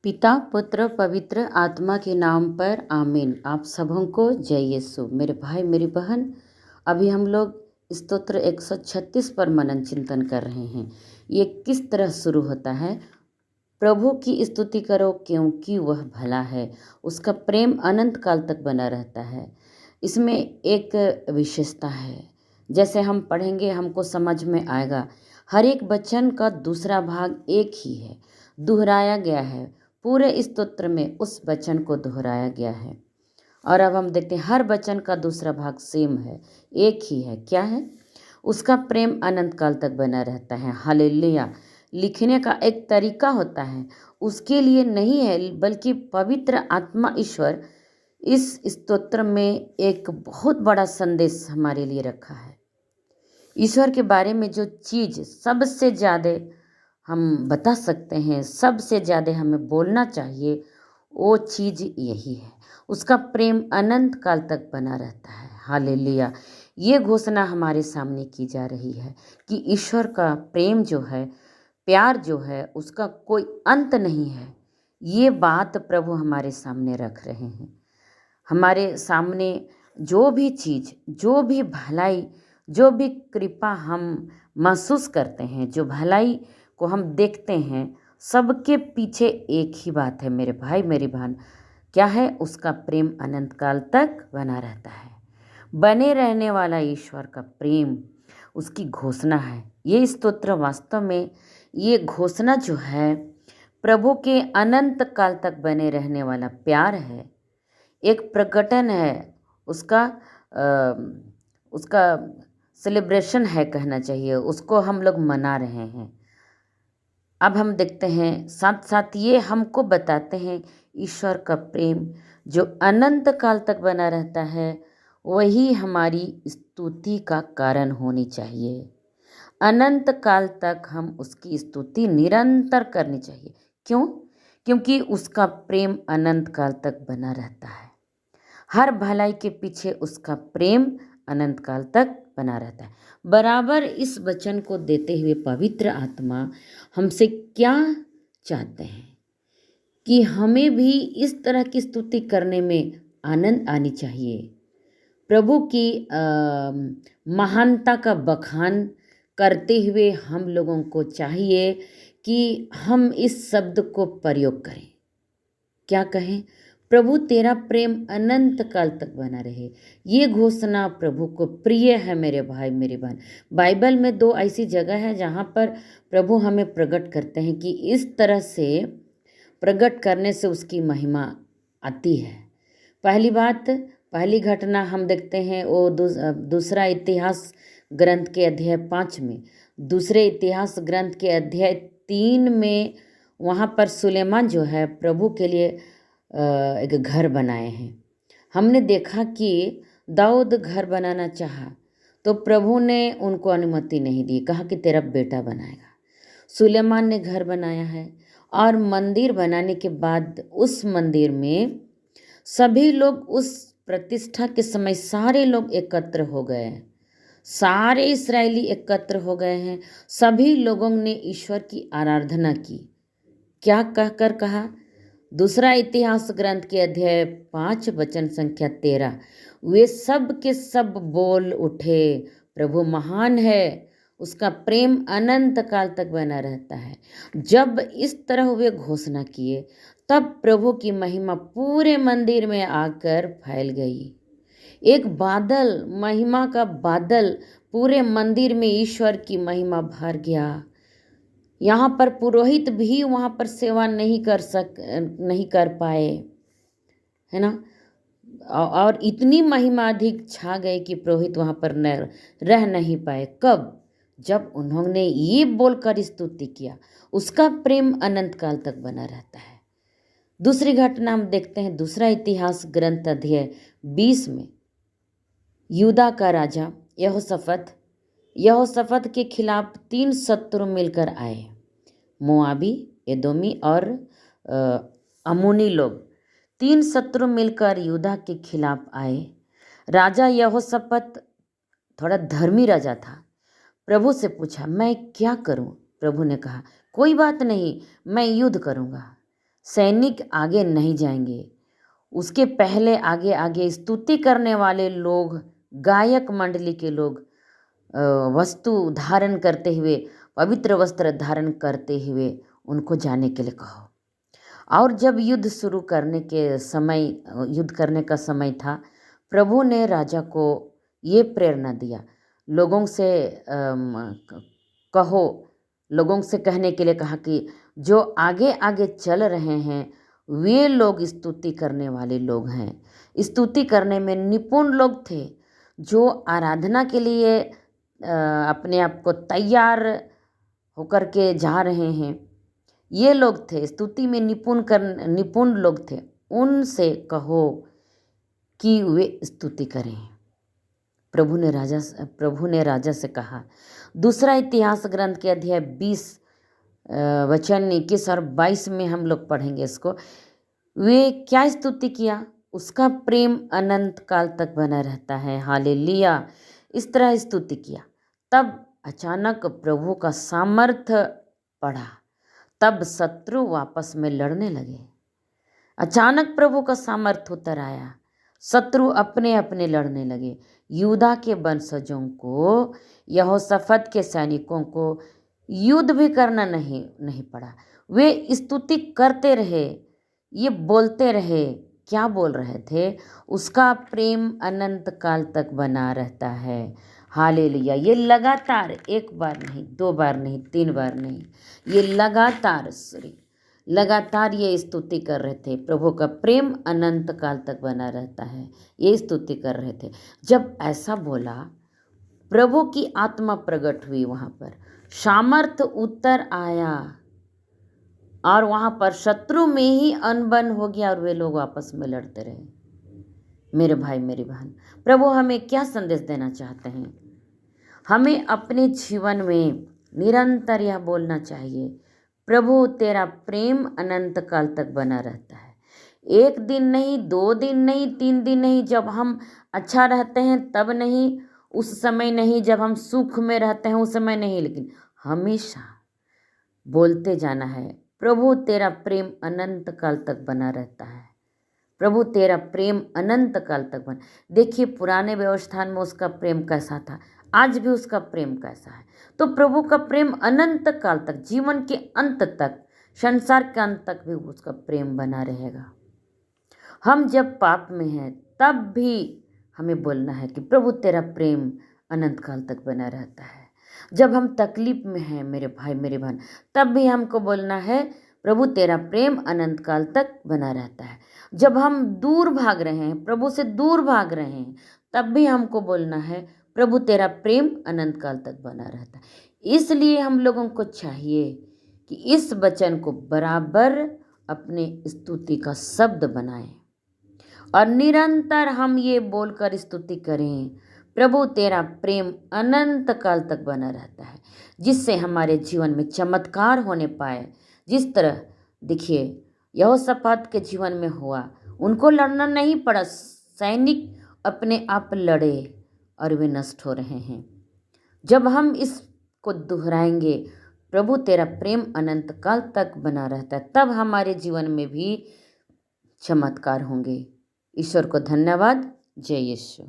पिता पुत्र पवित्र आत्मा के नाम पर आमीन। आप सबों को जय यीशु। मेरे भाई मेरी बहन, अभी हम लोग स्तोत्र 136 पर मनन चिंतन कर रहे हैं। ये किस तरह शुरू होता है? प्रभु की स्तुति करो क्योंकि वह भला है, उसका प्रेम अनंत काल तक बना रहता है। इसमें एक विशेषता है, जैसे हम पढ़ेंगे हमको समझ में आएगा। हर एक वचन का दूसरा भाग एक ही है, दोहराया गया है। पूरे स्तोत्र में उस वचन को दोहराया गया है। और अब हम देखते हैं हर वचन का दूसरा भाग सेम है, एक ही है। क्या है? उसका प्रेम अनंत काल तक बना रहता है। हालेलुया। लिखने का एक तरीका होता है, उसके लिए नहीं है, बल्कि पवित्र आत्मा ईश्वर इस स्तोत्र में एक बहुत बड़ा संदेश हमारे लिए रखा है। ईश्वर के बारे में जो चीज़ सबसे ज़्यादा हम बता सकते हैं, सबसे ज़्यादा हमें बोलना चाहिए, वो चीज़ यही है, उसका प्रेम अनंत काल तक बना रहता है। हालेलुया। ये घोषणा हमारे सामने की जा रही है कि ईश्वर का प्रेम जो है, प्यार जो है, उसका कोई अंत नहीं है। ये बात प्रभु हमारे सामने रख रहे हैं। हमारे सामने जो भी चीज़, जो भी भलाई, जो भी कृपा हम महसूस करते हैं, जो भलाई को हम देखते हैं, सबके पीछे एक ही बात है मेरे भाई मेरी बहन। क्या है? उसका प्रेम अनंत काल तक बना रहता है। बने रहने वाला ईश्वर का प्रेम उसकी घोषणा है। ये स्तोत्र वास्तव में ये घोषणा जो है, प्रभु के अनंत काल तक बने रहने वाला प्यार है, एक प्रकटन है, उसका सेलिब्रेशन है कहना चाहिए। उसको हम लोग मना रहे हैं। अब हम देखते हैं, साथ साथ ये हमको बताते हैं ईश्वर का प्रेम जो अनंत काल तक बना रहता है, वही हमारी स्तुति का कारण होनी चाहिए। अनंत काल तक हम उसकी स्तुति निरंतर करनी चाहिए। क्यों? क्योंकि उसका प्रेम अनंत काल तक बना रहता है। हर भलाई के पीछे उसका प्रेम अनंत काल तक बना रहता है। बराबर इस वचन को देते हुए पवित्र आत्मा हमसे क्या चाहते हैं कि हमें भी इस तरह की स्तुति करने में आनंद आनी चाहिए। प्रभु की महानता का बखान करते हुए हम लोगों को चाहिए कि हम इस शब्द को प्रयोग करें। क्या कहें? प्रभु तेरा प्रेम अनंत काल तक बना रहे। ये घोषणा प्रभु को प्रिय है मेरे भाई मेरी बहन। बाइबल में 2 ऐसी जगह है जहाँ पर प्रभु हमें प्रकट करते हैं कि इस तरह से प्रकट करने से उसकी महिमा आती है। पहली बात, पहली घटना हम देखते हैं वो दूसरा इतिहास ग्रंथ के अध्याय 5 में, दूसरे इतिहास ग्रंथ के अध्याय 3 में। वहाँ पर सुलेमान जो है प्रभु के लिए एक घर बनाए हैं। हमने देखा कि दाऊद घर बनाना चाहा तो प्रभु ने उनको अनुमति नहीं दी, कहा कि तेरा बेटा बनाएगा। सुलेमान ने घर बनाया है और मंदिर बनाने के बाद उस मंदिर में सभी लोग, उस प्रतिष्ठा के समय सारे लोग एकत्र हो गए हैं, सारे इस्राएली एकत्र हो गए हैं। सभी लोगों ने ईश्वर की आराधना की। क्या कहकर कहा? दूसरा इतिहास ग्रंथ के अध्याय 5 वचन संख्या 13, वे सब के सब बोल उठे, प्रभु महान है, उसका प्रेम अनंत काल तक बना रहता है। जब इस तरह वे घोषणा किए, तब प्रभु की महिमा पूरे मंदिर में आकर फैल गई। एक बादल, महिमा का बादल पूरे मंदिर में ईश्वर की महिमा भर गया। यहाँ पर पुरोहित भी वहाँ पर सेवा नहीं कर पाए, है ना। और इतनी महिमा अधिक छा गई कि पुरोहित वहाँ पर रह नहीं पाए। कब? जब उन्होंने ये बोलकर स्तुति किया, उसका प्रेम अनंत काल तक बना रहता है। दूसरी घटना हम देखते हैं दूसरा इतिहास ग्रंथ अध्याय 20 में। यूदा का राजा यहोशफत के खिलाफ 3 शत्रु मिलकर आए। मोआबी, एदोमी और अम्मोनी लोग 3 शत्रु मिलकर यूदा के खिलाफ आए। राजा यहोशफत थोड़ा धर्मी राजा था। प्रभु से पूछा, मैं क्या करूं? प्रभु ने कहा, कोई बात नहीं, मैं युद्ध करूंगा। सैनिक आगे नहीं जाएंगे, उसके पहले आगे आगे स्तुति करने वाले लोग, गायक मंडली के लोग वस्तु धारण करते हुए, पवित्र वस्त्र धारण करते हुए उनको जाने के लिए कहो। और जब युद्ध शुरू करने के समय, युद्ध करने का समय था, प्रभु ने राजा को ये प्रेरणा दिया, लोगों से कहो, लोगों से कहने के लिए कहा कि जो आगे आगे चल रहे हैं वे लोग स्तुति करने वाले लोग हैं, स्तुति करने में निपुण लोग थे, जो आराधना के लिए अपने आप को तैयार होकर के जा रहे हैं, ये लोग थे, स्तुति में निपुण लोग थे। उनसे कहो कि वे स्तुति करें। प्रभु ने राजा से कहा। दूसरा इतिहास ग्रंथ के अध्याय 20 वचन 21 और 22 में हम लोग पढ़ेंगे इसको। वे क्या स्तुति किया? उसका प्रेम अनंत काल तक बना रहता है, हालेलुया। इस तरह स्तुति किया। तब अचानक प्रभु का सामर्थ्य पड़ा, तब शत्रु वापस में लड़ने लगे। अचानक प्रभु का सामर्थ्य उतर आया, शत्रु अपने अपने लड़ने लगे। यूदा के वंशजों को, यहोशाफात के सैनिकों को युद्ध भी करना नहीं पड़ा। वे स्तुति करते रहे, ये बोलते रहे। क्या बोल रहे थे? उसका प्रेम अनंत काल तक बना रहता है, हालेलुया। ये लगातार, एक बार नहीं, 2 बार नहीं, 3 बार नहीं, ये लगातार ये स्तुति कर रहे थे। प्रभु का प्रेम अनंत काल तक बना रहता है, ये स्तुति कर रहे थे। जब ऐसा बोला, प्रभु की आत्मा प्रकट हुई, वहाँ पर सामर्थ्य उतर आया और वहाँ पर शत्रु में ही अनबन हो गया और वे लोग आपस में लड़ते रहे। मेरे भाई मेरी बहन, प्रभु हमें क्या संदेश देना चाहते हैं? हमें अपने जीवन में निरंतर यह बोलना चाहिए, प्रभु तेरा प्रेम अनंत काल तक बना रहता है। 1 दिन नहीं, 2 दिन नहीं, 3 दिन नहीं, जब हम अच्छा रहते हैं तब नहीं, उस समय नहीं, जब हम सुख में रहते हैं उस समय नहीं, लेकिन हमेशा बोलते जाना है, प्रभु तेरा प्रेम अनंत काल तक बना रहता है, प्रभु तेरा प्रेम अनंत काल तक बना। देखिए पुराने व्यवस्थान में उसका प्रेम कैसा था, आज भी उसका प्रेम कैसा है। तो प्रभु का प्रेम अनंत काल तक, जीवन के अंत तक, संसार के अंत तक भी उसका प्रेम बना रहेगा। हम जब पाप में हैं तब भी हमें बोलना है कि प्रभु तेरा प्रेम अनंत काल तक बना रहता है। जब हम तकलीफ में हैं मेरे भाई मेरे बहन, तब भी हमको बोलना है, प्रभु तेरा प्रेम अनंत काल तक बना रहता है। जब हम दूर भाग रहे हैं, प्रभु से दूर भाग रहे हैं, तब भी हमको बोलना है, प्रभु तेरा प्रेम अनंत काल तक बना रहता है। इसलिए हम लोगों को चाहिए कि इस वचन को बराबर अपने स्तुति का शब्द बनाएं और निरंतर हम ये बोलकर स्तुति करें, प्रभु तेरा प्रेम अनंत काल तक बना रहता है, जिससे हमारे जीवन में चमत्कार होने पाए। जिस तरह देखिए यहोशाफात के जीवन में हुआ, उनको लड़ना नहीं पड़ा, सैनिक अपने आप लड़े और वे नष्ट हो रहे हैं। जब हम इसको दोहराएंगे, प्रभु तेरा प्रेम अनंत काल तक बना रहता है, तब हमारे जीवन में भी चमत्कार होंगे। ईश्वर को धन्यवाद। जय यीशु।